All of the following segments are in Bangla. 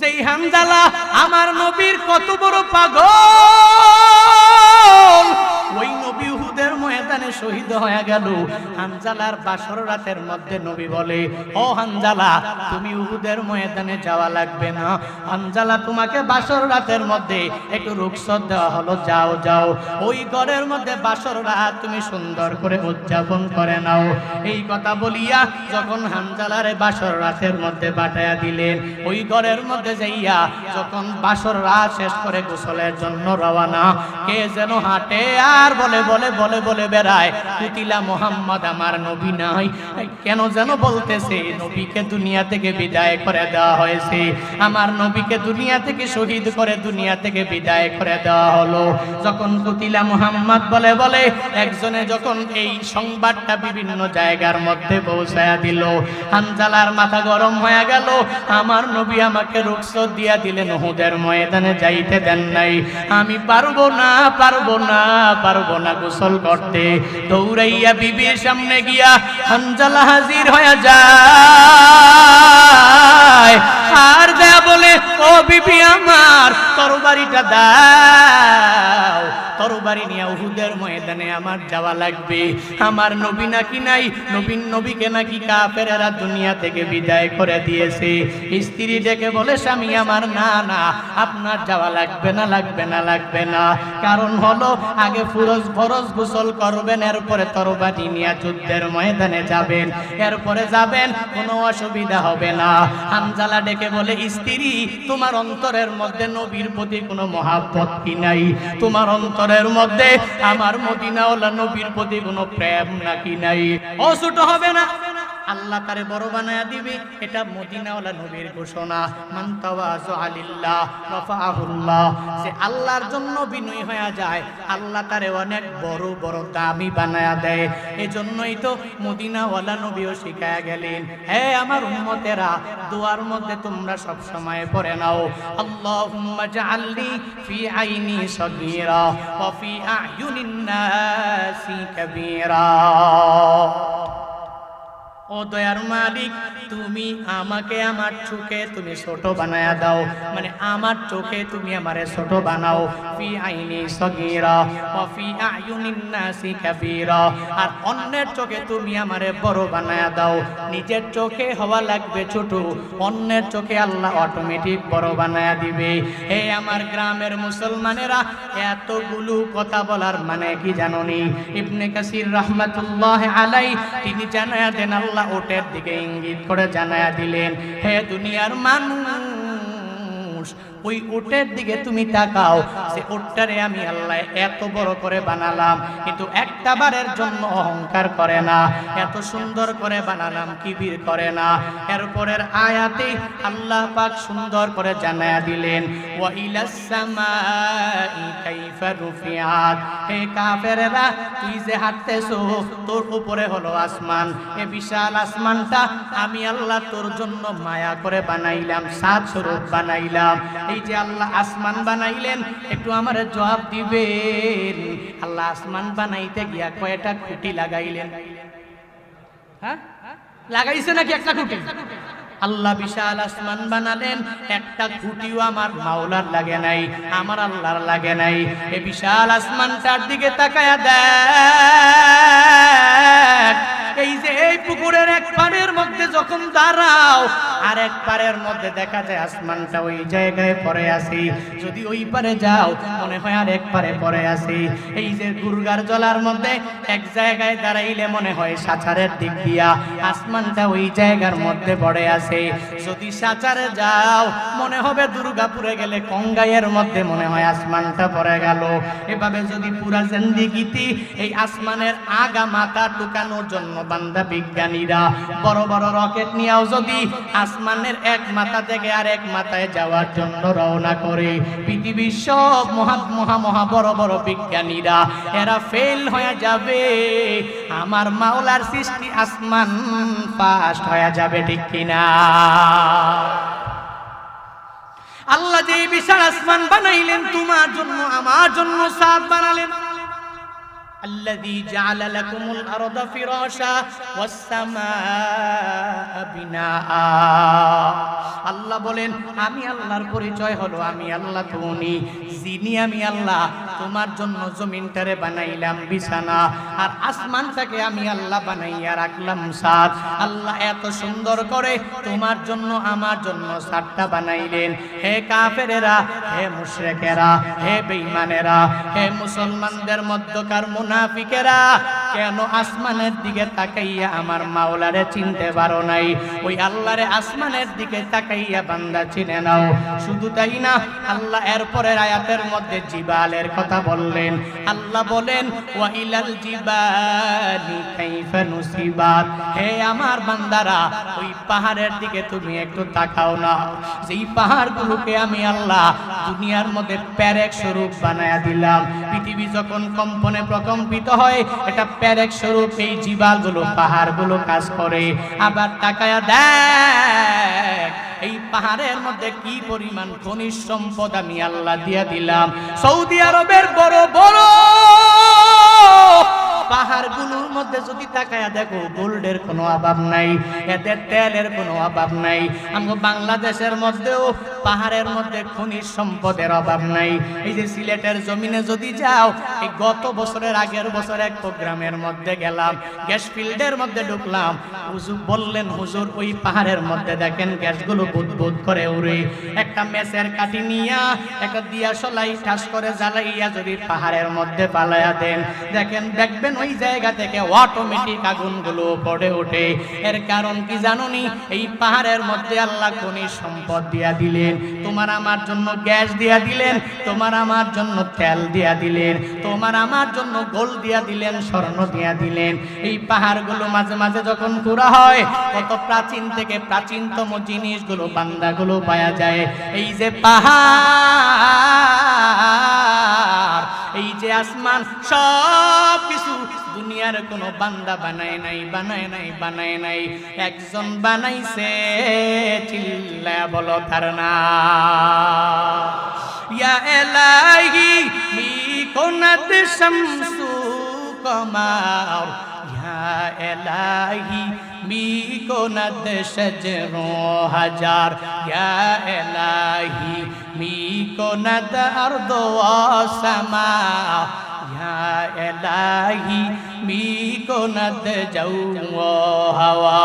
যেই হানজালা আমার নবীর কত বড় পাগল, ওই নবী উহুদের ময়দানে শহীদ হয়ে গেল। হানজালার বাসর রাতের মধ্যে নবী বলে, ও হানজালা তুমি উহুদের ময়দানে যাওয়া লাগবে না, হানজালা তোমাকে বাসর রাতের মধ্যে একটু রুখসত দেওয়া হলো, যাও যাও ওই ঘরের মধ্যে বাসর রাত তুমি সুন্দর করে উদযাপন করে নাও। এই কথা বলিয়া যখন হানজালারে বাসর রাতের মধ্যে পাঠাইয়া দিলেন, ওই ঘরের মধ্যে যাইয়া যখন বাসর রাত শেষ করে গোসলের জন্য রওনা, কে যেন হাঁটে আর বলে বলে বলে বলে বেড়ায়, কুতিলা মোহাম্মদ আমার নবী নাই। কেন যেন বলতেছে নবীকে দুনিয়া থেকে বিদায় করে দেওয়া হয়েছে, আমার নবীকে দুনিয়া থেকে শহীদ করে দুনিয়া থেকে বিদায় করে দেওয়া হলো। যখন কুতিলা মোহাম্মদ বলে বলে একজনে যখন এই সংবাদটা বিভিন্ন জায়গার মধ্যে পৌঁছায়া দিল, হানজালার মাথা গরম হয়ে গেল। আমার নবী আমাকে রুখসত দিয়া দিলেন, উহুদের ময়দানে যাইতে দেন নাই, আমি পারবো না পারবো না পারবো না গোসল করতে। দৌড়াইয়া বিবির সামনে গিয়া হানজালা হাজির হয়ে যায় আর দেয়া বলে, ও বিবি আমার তরবারিটা দাও, তরবারি নিয়ে উহুদের ময়দানে আমার যাওয়া লাগবে। আমার নবী নাকি নাই, নবীকে নাকি কাফেরেরা দুনিয়া থেকে বিদায় করে দিয়েছে। স্ত্রী ডেকে বলে, স্বামী আমার না না আপনার যাওয়া লাগবে না লাগবে না লাগবে না, কারণ হলো আগে ফরজ গোসল করবেন, এরপরে তরবারি নিয়ে যুদ্ধের ময়দানে যাবেন, এরপরে যাবেন, কোনো অসুবিধা হবে না। হানজালা ডেকে বলে, স্ত্রী তোমার অন্তরের মধ্যে নবীর প্রতি কোনো মহাব্বত কি নাই? তোমার অন্তরের মধ্যে আমার মদিনাওয়ালা নবীর প্রতি কোনো প্রেম নাকি নাই? ও ছোট হবে না, আল্লাহ তারে বড় বানায়া দিবে, এটা মদিনাওয়ালা নবীর ঘোষণা। মান তাওয়াযু লিল্লাহ রাফাআহুল্লাহ, যে আল্লাহর জন্য বিনয়ী হয়ে যায় আল্লাহ তারে অনেক বড় বড় দামি বানায়া দেয়। এজন্যই তো মদিনাওয়ালা নবীও শিখায়া গেলেন, হে আমার উম্মতেরা দোয়ার মধ্যে তোমরা সব সময় পড়ে নাও, আল্লাহুম্মা জাআলনি ফি আইনি সগীরা ওয়া ফি আ'য়ুনিন নাসি কাবীরা। ও দয়ার মালিক, তুমি আমাকে আমার চোখে তুমি ছোট বানায়া দাও, মানে আমার চোখে তুমি আমারে ছোট বানাও। ফি আইনি সগীরা ওয়া ফি আ'য়ুনিন নাসি কাবীরা, আর অন্যের চোখে তুমি আমারে বড় বানায়া দাও। নিজের চোখে হওয়া লাগবে ছোট, অন্যের চোখে আল্লাহ অটোমেটিক বড় বানায়া দিবে। হে আমার গ্রামের মুসলমানেরা, এতগুলো কথা বলার মানে কি জানোনি? ইবনে কাসির রাহমাতুল্লাহ আলাইহি তিনি জানায়া দেন, আল্লাহ ওটের দিকে ইঙ্গিত করে জানায়া দিলেন, হে দুনিয়ার মানুষ, ওই উটের দিকে তুমি তাকাও, যে উটটারে আমি আল্লাহ এত বড় করে বানালাম, কিন্তু একটা বারের জন্য অহংকার করে না, এত সুন্দর করে বানালাম কিবির করে না। এরপরের আয়াতে আল্লাহ পাক সুন্দর করে জানায়া দিলেন, ওয়া ইলাস সামাই কাইফা রুফিআত, হে কাফেরেরা তুই যে হাঁটতেছো তোর উপরে হলো আসমান, এ বিশাল আসমানটা আমি আল্লাহ তোর জন্য মায়া করে বানাইলাম, সাত স্বরূপ বানাইলাম। এই যে আল্লাহ আসমান বানাইলেন, একটু আমারে জবাব দিবেন, আল্লাহ আসমান বানাইতে গিয়া কয়টা খুঁটি লাগাইলেন? হ্যাঁ লাগাইছে নাকি একটা খুঁটি? আল্লাহ বিশাল আসমান বানালেন, একটা খুঁটিও আমার মাওলার লাগে নাই, আমার আল্লাহর লাগে নাই। এই বিশাল আসমানটার দিকে তাকায়া দেখ, এই যে এই পুকুরের এক পাড়ের মধ্যে যখন দাঁড়াও, আর এক পাড়ের মধ্যে দেখা যায় আসমানটা ওই জায়গায় পড়ে আছে, যদি ওই পারে যাও মনে হয় আর এক পারে পড়ে আছে। এই যে গুরগার জলার মধ্যে এক জায়গায় দাঁড়াইলে মনে হয় সাচারের দিক দিয়া আসমানটা ওই জায়গার মধ্যে পড়ে আছে, যদি সাচারে যাও মনে হবে দুর্গাপুরে গেলে কঙ্গাইয়ের মধ্যে মনে হয় আসমানটা পড়ে গেল। এভাবে যদি পুরা জিন্দেগিতে এই আসমানের আগা মাথা টুকানোর জন্য বান্দা বিজ্ঞানীরা বড় বড় রকেট নিয়েও যদি আসমানের এক মাথা থেকে আর এক মাথায় যাওয়ার জন্য রওনা করে, পৃথিবীর সব মহা বড় বড় বিজ্ঞানীরা এরা ফেল হয়ে যাবে, আমার মাওলার সৃষ্টি আসমান ফাস্ট হয়ে যাবে, ঠিক কিনা? আল্লাহ যে বিশাল আসমান বানাইলেন তোমার জন্য আমার জন্য সাত বানালেন, الذي جعل لكم الأرض فراشا والسماء بناء আল্লাহ বলেন আমি আল্লাহর পরিচয় হলো আমি আল্লাহ তুমি যিনি আমি আল্লাহ তোমার জন্য জমিনটারে বানাইলাম বিছানা আর আসমানটাকে আমি আল্লাহ বানাইয়া রাখলাম ছাদ আল্লাহ এত সুন্দর করে তোমার জন্য আমার জন্য ছাদটা বানাইলেন হে কাফেরেরা হে মুশরিকেরা হে বেঈমানেরা হে মুসলমানদের মধ্যকার মুনাফিকেরা কেন আসমানের দিকে তাকাইয়া আমার মাওলারে চিনতে পারো নাই ওই আল্লাহরে আসমানের দিকে তাকাইয়া বান্দা চিনে নাও শুধু তাই না আল্লাহ এরপরের আয়াতের মধ্যে জিবালের কথা বললেন আল্লাহ বলেন ওয়া ইলাল জিবালি কাইফা নুসিবাত হে আমার বান্দারা ওই পাহাড়ের দিকে তুমি একটু তাকাও না যেই পাহাড়গুলোকে আমি আল্লাহ দুনিয়ার মধ্যে পেরেক স্বরূপ বানায়া দিলাম পৃথিবী যখন কম্পনে প্রকম্পিত হয় এটা পেরেক স্বরূপ এই জিবালগুলো পাহাড়গুলো কাজ করে আবার তাকায়া দেখ এই পাহাড়ের মধ্যে কি পরিমাণ খনিজ সম্পদ আমি আল্লাহ দিয়া দিলাম সৌদি আরবের বড় বড় পাহাড়গুলোর মধ্যে যদি তাকায়া দেখো গোল্ডের কোনো অভাব নাই এদের তেলের কোনো অভাব নাই আমরা বাংলাদেশের মধ্যেও পাহাড়ের মধ্যে খনিজ সম্পদের অভাব নাই এই যে সিলেটের জমিনে যদি যাও এই গত বছরের আগের বছর এক প্রোগ্রামের মধ্যে গেলাম গ্যাস ফিল্ডের মধ্যে ঢুকলাম হুজুর বললেন হুজুর ওই পাহাড়ের মধ্যে দেখেন গ্যাসগুলো বুদবুদ করে উড়ে একটা মেসের কাঠি নিয়া একটা দিয়া সলাই ঠাস করে জ্বালাইয়া যদি পাহাড়ের মধ্যে পালায়া দেন দেখবেন ওই জায়গা থেকে অটোমেটিক আগুনগুলো পড়ে ওঠে এর কারণ কি জানোনি এই পাহাড়ের মধ্যে আল্লাহ খনিজ সম্পদ দিয়া দিলেন তোমার আমার জন্য গ্যাস দিয়া দিলেন তোমার আমার জন্য তেল দিয়া দিলেন তোমার আমার জন্য গোল্ড দিয়া দিলেন স্বর্ণ দিয়া দিলেন এই পাহাড়গুলো মাঝে মাঝে যখন ঘোরা হয় কত প্রাচীন থেকে প্রাচীনতম জিনিসগুলো বান্দাগুলো পাওয়া যায় এই যে পাহাড় এই যে আসমান সব কিছু দুনিয়ার কোনো বান্দা বানায় নাই একজন বানাইছে চিল্লা বলো তার নাম ইয়া ইলাহি মি কুনাত শামসু কমার ইয়া ইলাহি মি কুনাত শাজরু হাজার ইয়া ইলাহি মি কুনাত আরদু ওয়াস সামা ইয়া ইলাহি মি কুনাত জাউ হাওয়া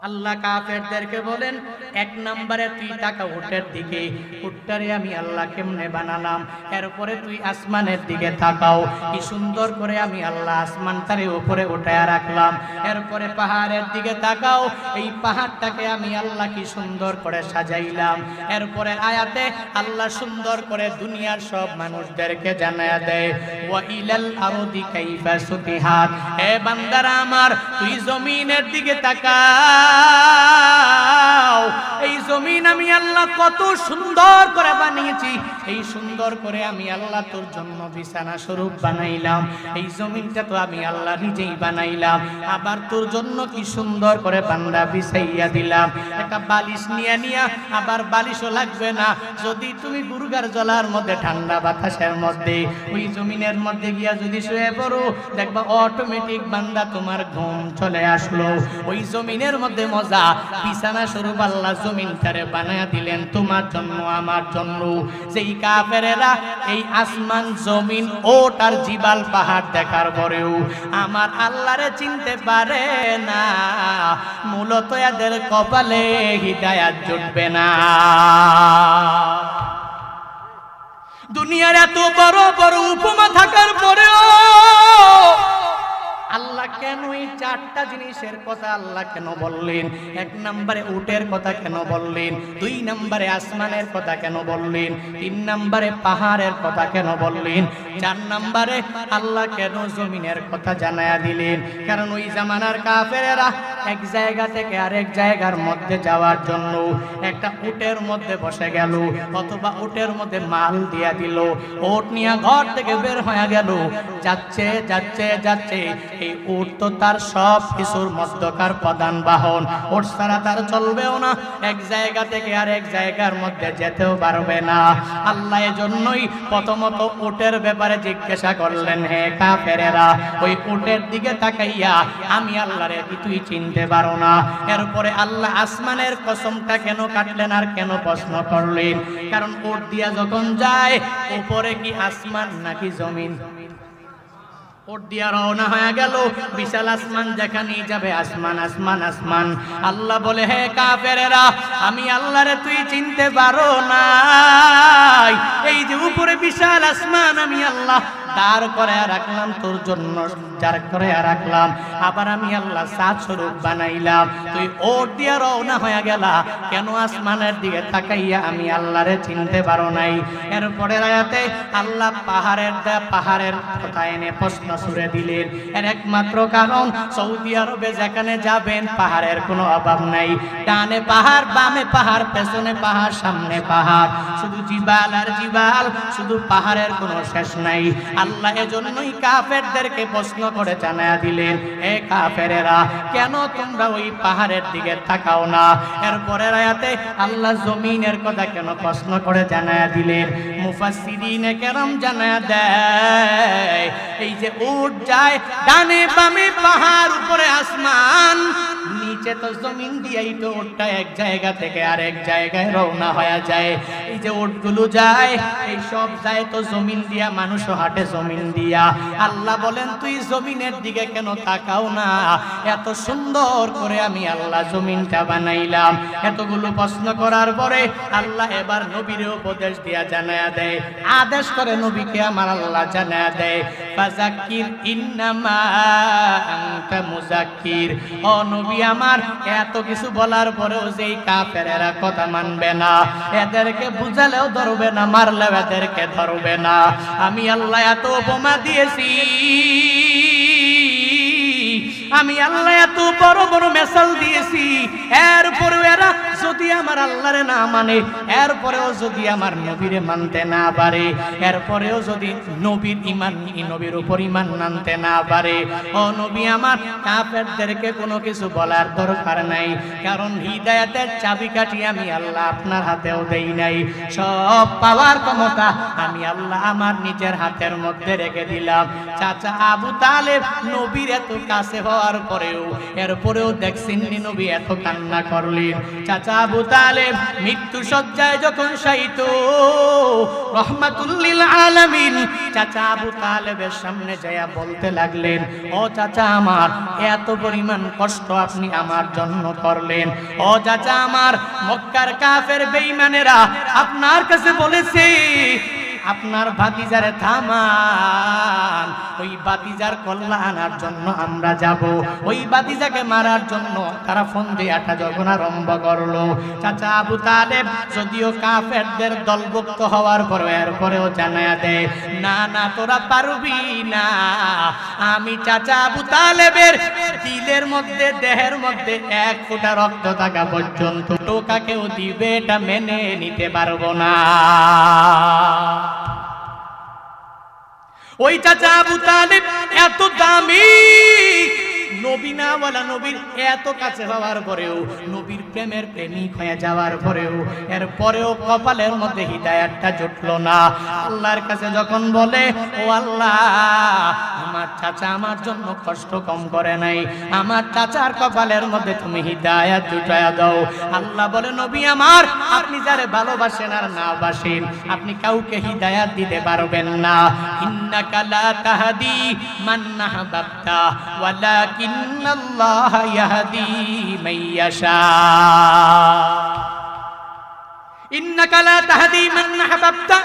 আল্লাহ কাফেরদেরকে বলেন এক নম্বরে তুই তাকা উটের দিকে উটটারে আমি আল্লাহ কেমনে বানালাম এরপরে তুই আসমানের দিকে তাকাও কি সুন্দর করে আমি আল্লাহ আসমানটারে উপরে উঠায়া রাখলাম এরপরে পাহাড়ের দিকে তাকাও এই পাহাড়টাকে আমি আল্লাহ কি সুন্দর করে সাজাইলাম এরপরে আয়াতে আল্লাহ সুন্দর করে দুনিয়ার সব মানুষদেরকে জানায়া দেয় ওয়া ইলাল আরদি কাইফা সুতিহাত হে বান্দারা আমার তুই জমিনের দিকে তাকা এই জমিন আমি আল্লাহ কত সুন্দর করে বানিয়েছি এই সুন্দর করে আমি আল্লাহ তোর জন্য বিছানা স্বরূপ বানাইলাম এই জমিনটা তো আমি আল্লাহ নিজেই বানাইলাম আবার তোর জন্য কি সুন্দর করে বান্দা বিছাইয়া দিলাম একটা বালিশ নিয়া আবার বালিশও লাগবে না যদি তুমি গুরগার জলার মধ্যে ঠান্ডা বাতাসের মধ্যে ওই জমিনের মধ্যে গিয়া যদি শুয়ে পড়ো দেখবা অটোমেটিক বান্দা তোমার ঘুম চলে আসলো ওই জমিনের মধ্যে মজা বিছানা স্বরূপ আল্লাহ জমিনটারে বানায়া দিলেন তোমার জন্য আমার জন্য যেই কাফেরেরা এই আসমান জমিন ওট আর জিবাল পাহাড় দেখার পরেও আমার আল্লাহরে চিনতে পারে না মূলত এদের কপালে হিদায়াত জুটবে না দুনিয়ার এত বড় বড় উপমা থাকার পরেও আল্লাহ কেন এই চারটা জিনিসের কথা আল্লাহ কেন বললেন এক নম্বরে উটের কথা কেন বললেন দুই নম্বরে আসমানের কথা কেন বললেন তিন নম্বরে পাহাড়ের কথা কেন বললেন চার নম্বরে আল্লাহ কেন জমিনের কথা জানায়া দিলেন কারণ ওই জামানার কাফেরেরা এক জায়গা থেকে আরেক জায়গার মধ্যে যাওয়ার জন্য একটা উটের মধ্যে বসে গেল অথবা উটের মধ্যে মাল দিয়া দিল উট নিয়ে ঘর থেকে বের হয়ে গেল যাচ্ছে এই উট তো তার সব কিছুর মধ্যকার প্রধান বাহন, উট ছাড়া তার চলবেও না, এক জায়গা থেকে আর এক জায়গার মধ্যে যেতেও পারবে না। আল্লাহ এজন্যই প্রথমত উটের ব্যাপারে জিজ্ঞাসা করলেন, হে কাফেরেরা ওই উটের দিকে তাকাইয়া আমি আল্লাহরে কি তুই চিনতে পারো না? এরপরে আল্লাহ আসমানের কসমটা কেন কাটলেন আর কেন প্রশ্ন করলেন? কারণ উট দিয়া যখন যায় উপরে কি আসমান নাকি জমিন? উট দিয়া রওনা হয়ে গেল, বিশাল আসমান যেখানে যাবে আসমান আসমান আসমান। আল্লাহ বলে, হে কাফেরেরা আমি আল্লাহরে তুই চিনতে পারো না? এই যে উপরে বিশাল আসমান আমি আল্লাহ দাঁড় করে রাখলাম তোর জন্য, দাঁড় করে রাখলাম, আবার আমি আল্লাহ সাত স্বরূপ বানাইলাম, তুই ওর দিয়া রওনা হয়ে গেলা কেন আসমানের দিকে তাকাইয়া আমি আল্লাহরে চিনতে পারো নাই? এরপরে আয়াতে আল্লাহ পাহাড়ের কথা এনে প্রশ্ন ছুড়ে দিলেন। এর একমাত্র কারণ সৌদি আরবে যেখানে যাবেন পাহাড়ের কোনো অভাব নাই, ডানে পাহাড় বামে পাহাড় পেছনে পাহাড় সামনে পাহাড়, শুধু জিবাল আর জিবাল, শুধু পাহাড়ের কোনো শেষ নাই। আল্লাহ এজন্যই কাফেরদেরকে প্রশ্ন করে জানায়া দিলেন, এ কাফেরেরা কেন তোমরা ওই পাহাড়ের দিকে তাকাও না? এরপরের আয়াতে আল্লাহ জমিনের কথা কেন প্রশ্ন করে জানায়া দিলেন? মুফাসসিরিনে কেরাম জানায়া দেয়, এই যে উট যায় ডানে বামে পাহাড় উপরে আসমান, নিচে তো জমিন দিয়েই তো উটটা এক জায়গা থেকে আরেক জায়গায় রওনা হয়ে যায়। এই যে উটগুলো যায় এই সব যায় তো জমিন দিয়া, মানুষও হাঁটে জমিন দিয়া। আল্লাহ বলেন তুই জমিনের দিকে কেন তাকাও না? এত সুন্দর করে আমি আল্লাহ জমিনটা বানাইলাম। এতগুলো প্রশ্ন করার পরে আল্লাহ এবার নবীর উপদেশ দিয়া জানায়া দেয়, আদেশ করে নবীকে আমার আল্লাহ জানায়া দেয়, ফাযাক্কির ইন্নামা আনতা মুযাক্কির। ও নবী আমার, এত কিছু বলার পরেও যেই কাফেরেরা কথা মানবে না, এদেরকে বুঝালেও ধরবে না, মারলেও এদেরকে ধরবে না, আমি আল্লাহ এত উপমা দিয়েছি, আমি আল্লাহ এত বড় বড় মেসাল দিয়েছি, এরপরেও এরা যদি আমার আল্লাহরে না মানে, এরপরেও যদি আমার নবীরে মানতে না পারে, এরপরেও যদি নবীর উপর ঈমান আনতে না পারে, ও নবী আমার কাফেরদেরকে কোনো কিছু বলার দরকার নাই, কারণ হিদায়াতের চাবিকাঠি আমি আল্লাহ আপনার হাতেও দেই নাই, সব পাওয়ার ক্ষমতা আমি আল্লাহ আমার নিজের হাতের মধ্যে রেখে দিলাম। চাচা আবু তালেব নবীর এত কাছে হওয়ার পরেও এরপরেও দেখছেন নবী এত কান্না করলেন। চাচা আবু তালেব মৃত্যু সজ্জায় যখন শায়িত রহমাতুল লিল আলামিন, চাচা আবু তালেবের সামনে যায়া বলতে লাগলেন, ও চাচা আমার, এত পরিমাণ কষ্ট আপনি আমার জন্য করলেন, ও চাচা আমার, মক্কার কাফের বেঈমানেরা আপনার কাছে বলেছে আপনার ভাতিজারে থামান, ওই ভাতিজার কল্যাণ আনার জন্য আমরা যাব, ওই ভাতিজাকে মারার জন্য তারা ফোন দিয়ে আটা যখন আরম্ভ করলো। চাচা আবু তালেব যদিও কাফেরদের দলভুক্ত হওয়ার পরে এরপরেও জানায়া দেয়, না না তোরা পারবি না, আমি চাচা আবু তালেবের দিলের মধ্যে দেহের মধ্যে এক ফোঁটা রক্ত থাকা পর্যন্ত টোকা কেউ দিবে এটা মেনে নিতে পারবো না। ওই চাচা আবু তালেব এত দামি নবী না ওয়ালা নবীর এত কাছে হওয়ার পরেও, নবীর প্রেমের প্রেমিক হয়ে যাওয়ার পরেও এরপরেও কপালের মধ্যে হিদায়াতটা জুটলো না। আল্লাহর কাছে যখন বলে, ও আল্লাহ আমার চাচা আমার জন্য কষ্ট কম করে নাই, আমার চাচার কপালের মধ্যে তুমি হিদায়াত জুটায়া দাও। আল্লাহ বলে, নবী আমার, আপনি যারে ভালোবাসেন আর না বাসেন আপনি কাউকে হিদায়াত দিতে পারবেন না। ইন্নাকা লা তাহদি মান আহবাবতা ওয়ালাকিন ইন্নাল্লাহ ইয়াহদি মাইয়াশা। ইন্নাকা লা তাহদি মান আহবাবতা,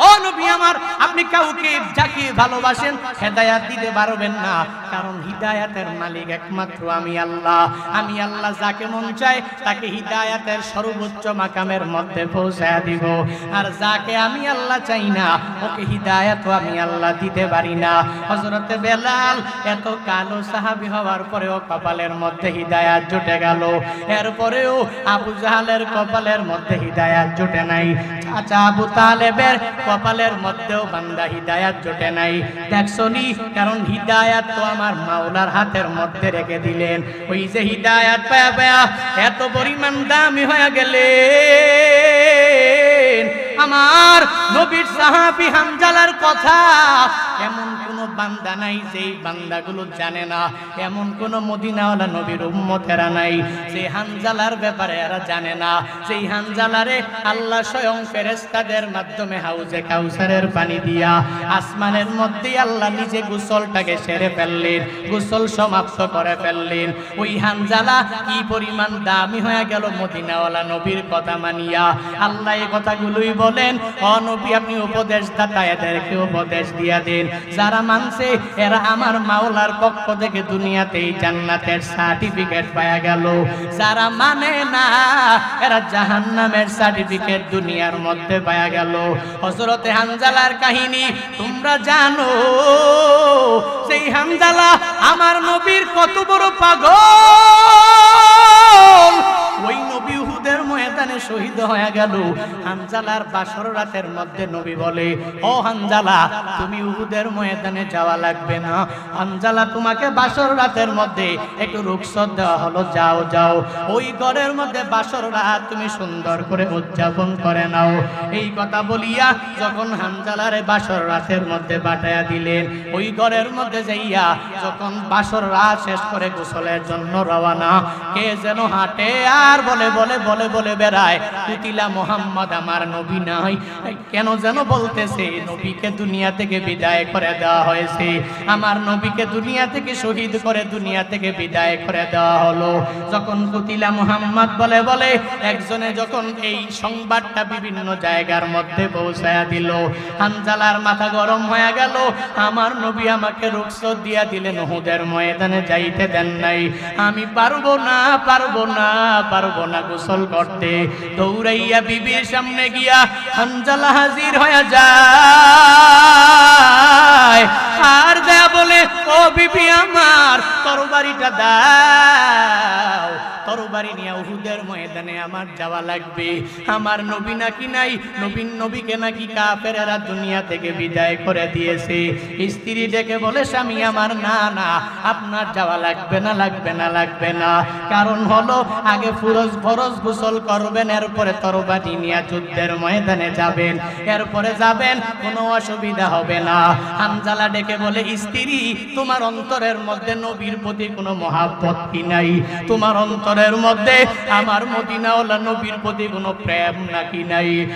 ও নবী আমার, আপনি কাউকে যাকে ভালোবাসেন হেদায়াত দিতে পারবেন না, কারণ হিদায়াতের মালিক একমাত্র আমি আল্লাহ। আমি আল্লাহ যাকে মন চায় তাকে হিদায়াতের সর্বোচ্চ মাকামের মধ্যে পৌঁছায় দিব, আর যাকে আমি আল্লাহ চাই না ওকে হিদায়াতও আমি আল্লাহ দিতে পারি না। হযরতে বেলাল এত কালো সাহাবী হওয়ার পরেও কপালের মধ্যে হিদায়াত জুটে গেল, এরপরেও আবু জাহালের কপালের মধ্যে হিদায়াত জুটে নাই। আচ্ছা আবু তালেবের কপালের মধ্যেও বান্দা হিদায়াত জোটে নাই, দেখছনি? কারণ হিদায়াত তো আমার মাওলার হাতের মধ্যে রেখে দিলেন। ওই যে হিদায়াত পায়া পায়া এত পরিমাণ দামি হয়ে গেলেন। আমার নবীর সাহাবী হানজালার কথা এমন কোন বান্দা নাই যেই বান্দাগুলো জানে না, এমন কোন মদিনাওয়ালা নবীর উম্মতেরা নাই যে হানজালার ব্যাপারে এরা জানে না। সেই হানজালারে আল্লাহ স্বয়ং ফেরেশতাদের মাধ্যমে হাউজে কাউসারের পানি দিয়া আসমানের মধ্যে আল্লাহ নিজে গোসলটাকে সেরে ফেললেন, গোসল সমাপ্ত করে ফেললেন। ওই হানজালা কি পরিমাণ দামি হয়ে গেল মদিনাওয়ালা নবীর কথা মানিয়া। আল্লাহ এই কথাগুলোই বলেন, ও নবী আপনি উপদেশদাতা, এদেরকে উপদেশ দিয়া দেন, যারা মানছে এরা আমার মাওলার পক্ষ থেকে দুনিয়াতেই জান্নাতের সার্টিফিকেট পায়া গেল, যারা মানে না এরা জাহান্নামের সার্টিফিকেট দুনিয়ার মধ্যে পায়া গেল। হযরতে হানজালার কাহিনী তোমরা জানো, সেই হানজালা আমার নবীর কত বড় পাগল। ওই নবী উহুদের ময়দানে শহীদ হয়ে গেল। হানজালার বাসর রাতের মধ্যে নবী বলে, ও হানজালা তুমি উহুদের ময়দানে যাওয়া লাগবে না, হানজালা তোমাকে বাসর রাতের মধ্যে একটু রুখসত দেওয়া হলো, যাও যাও ওই ঘরের মধ্যে বাসর রাত তুমি সুন্দর করে উদযাপন করে নাও। এই কথা বলিয়া যখন হানজালারে বাসর রাতের মধ্যে পাঠাইয়া দিলেন, ওই ঘরের মধ্যে যাইয়া যখন বাসর রাত শেষ করে গোসলের জন্য রওনা, কে যেন হাঁটে আর বলে বলে বলে বলে বেড়ায়, কুতিলা মুহাম্মদ আমার নবী নাই। কেন যেন বলতেছে নবীকে দুনিয়া থেকে বিদায় করে দেওয়া হয়েছে, আমার নবীকে দুনিয়া থেকে শহীদ করে দুনিয়া থেকে বিদায় করে দেওয়া হলো। যখন কুতিলা মুহাম্মদ বলে বলে একজনে যখন এই সংবাদটা বিভিন্ন জায়গার মধ্যে পৌঁছায়া দিল, হানজালার মাথা গরম হয়ে গেল। আমার নবী আমাকে রুখসত দিয়া দিলেন, উহুদের ময়দানে যাইতে দেন নাই, আমি পারবো না পারবো না পারবো না গোসল করতে। দৌড়াইয়া বিবির সামনে গিয়া হানজালা হাজির হয়ে যায় আর দেয়া বলে, ও বিবি আমার তরবারিটা দাও, তরবারি নিয়ে উহুদের ময়দানে আমার যাওয়া লাগবে। আমার নবী নাকি নাই, নবীকে নাকি কাফেরেরা দুনিয়া থেকে বিদায় করে দিয়েছে। স্ত্রী ডেকে বলে, স্বামী আমার না না আপনার যাওয়া লাগবে না লাগবে না লাগবে না, কারণ হলো আগে ফরজ গোসল করবেন, এরপরে তরবারি নিয়ে যুদ্ধের ময়দানে যাবেন, এরপরে যাবেন, কোনো অসুবিধা হবে না। হানজালা ডেকে বলে, স্ত্রী তোমার অন্তরের মধ্যে নবীর প্রতি কোনো মহাব্বত কি নাই? তোমার অন্তরের মধ্যে আমার মদিনাওয়ালা নবীর প্রতি কোনো প্রেম নাকি নাই?